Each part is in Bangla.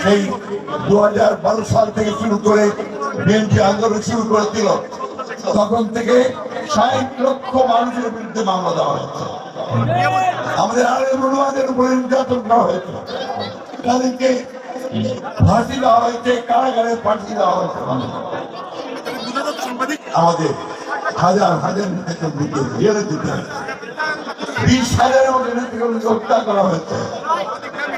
সেই 2012 সাল থেকে শুরু করে বিএনপি আন্দোলন শুরু করেছিল, তখন থেকে 60 লক্ষ মানুষের বিরুদ্ধে মামলা দেওয়া হয়েছে। আমাদের আলেম ওলামাদের উপরে নির্যাতন করা হয়েছে, তাদেরকে ফাঁসি দেওয়া হয়েছে, কারাগারে ফাঁসি দেওয়া হয়েছে। আমাদের হাজার হাজার নেতাকর্মীকে জেলে দিতে হয়েছে, 20,000-এর মতো নেতাকর্মীকে হত্যা করা হয়েছে,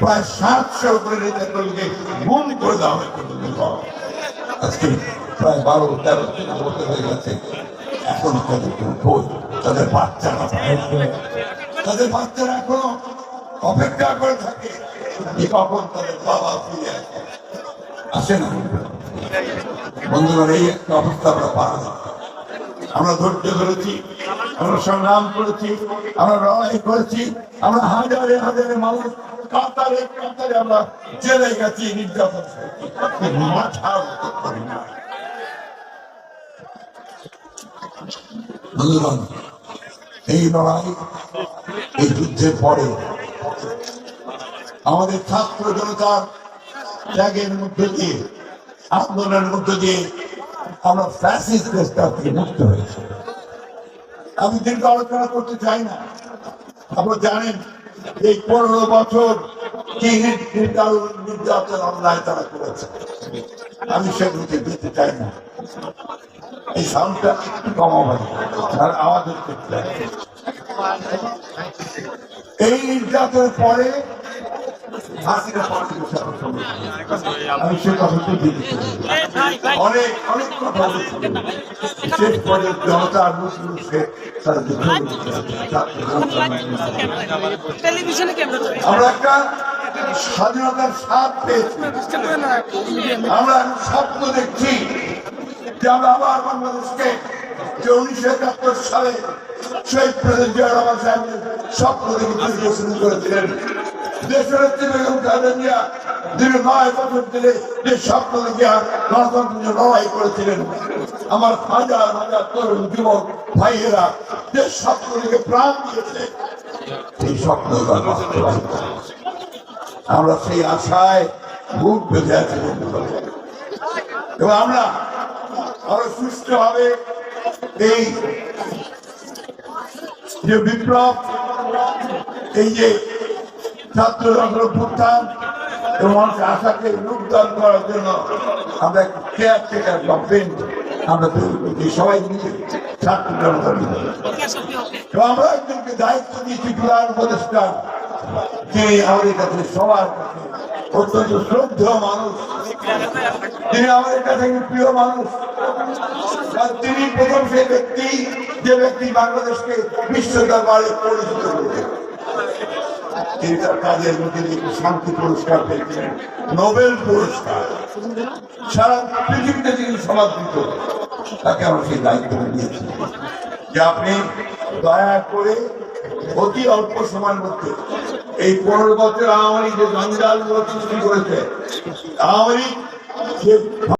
প্রায় 700 উপরে নেতাকর্মীকে গুম করে দেওয়া হয়েছে। আজকে প্রায় 12-13 বছর হয়ে গেছে, এখন তাদের বই, তাদের বাচ্চারা এখনো অপেক্ষা করে থাকে কখন তাদের বাবা ফিরে আসে না। বন্ধুরা, এই একটা অবস্থা আমরা পার না। আমরা ধৈর্য ধরেছি, আমরা সংগ্রাম করেছি, আমরা লড়াই করেছি, আমরা হাজারে হাজারে মানুষ কাতারে কাতারে আমরা জেলে গেছি, নির্যাতন বন্ধুগণ। এই লড়াই, এই যুদ্ধের পরে আমাদের ছাত্র জনতার ত্যাগের মধ্যে দিয়ে, আন্দোলনের মধ্যে দিয়ে আমরা ফ্যাসিস্ট দেশটার থেকে মুক্ত হয়েছি। আমি দীর্ঘ আলোচনা করতে চাই না। আপনারা জানেন এই 15 বছর কি নির্যাতন অন্যায় তারা করেছে, আমি সেগুলোকে দিতে চাই না। এই সাউন্ডটা একটু কমাবেন, আর আওয়াজ হচ্ছে। এই নির্যাতনের পরে আমি সে কথা অনেক অনেক কথা শেষ পর্যন্ত জনতার আমরা একটা স্বাধীনতার স্বাদ পেয়েছি। আমরা স্বপ্ন দেখছি যে আমরা আবার বাংলাদেশকে, যে 1971 সালে শহীদ প্রেসিডেন্ট জিয়া রহমান সাহেবের স্বপ্ন দেখে শুরু করেছিলেন। দেশের বেগম খালেদা জিয়া দীর্ঘ 9 বছর ধরে যে স্বপ্ন দেখে গণতন্ত্রের লড়াই করেছিলেন, আমার হাজার হাজার তরুণ যুবক ভাইয়েরা যে স্বপ্ন দেখে প্রাণ দিয়েছে, সেই স্বপ্ন আমরা সেই আশায় বুক বেঁধে আছি। এবং আমরা আরো সুষ্ঠুভাবে এই যে বিপ্লব, এই যে ছাত্র অভ্যুত্থান এবং মানুষের আশাকে রূপদান করার জন্য আমরা একটা কেয়ার টেকার গভর্নমেন্ট আমরা তৈরি করছি, সবাই মিলে ছাত্র জনতা মিলে। এবং আমরা একজনকে দায়িত্ব দিয়েছি প্রধান উপদেষ্টা, যিনি আমাদের কাছে সবার কাছে অত্যন্ত শ্রদ্ধেয় মানুষ, তিনি আমাদের কাছে প্রিয় মানুষ। তিনি প্রথম সেই ব্যক্তি, যে ব্যক্তি বাংলাদেশকে বিশ্ব দরবারে পরিচিত করেছে। তিনি তার কাজের মধ্যে শান্তি পুরস্কার পেয়েছিলেন, নোবেল পুরস্কার, সারা পৃথিবীতে তিনি সমাদৃত। তাকে আমরা সেই দায়িত্ব দিয়েছি যে আপনি দয়া করে অতি অল্প সময়ের মধ্যে এই 15 বছর আওয়ামী লীগ যে জঞ্জাল সৃষ্টি করেছে, আওয়ামী লীগ যে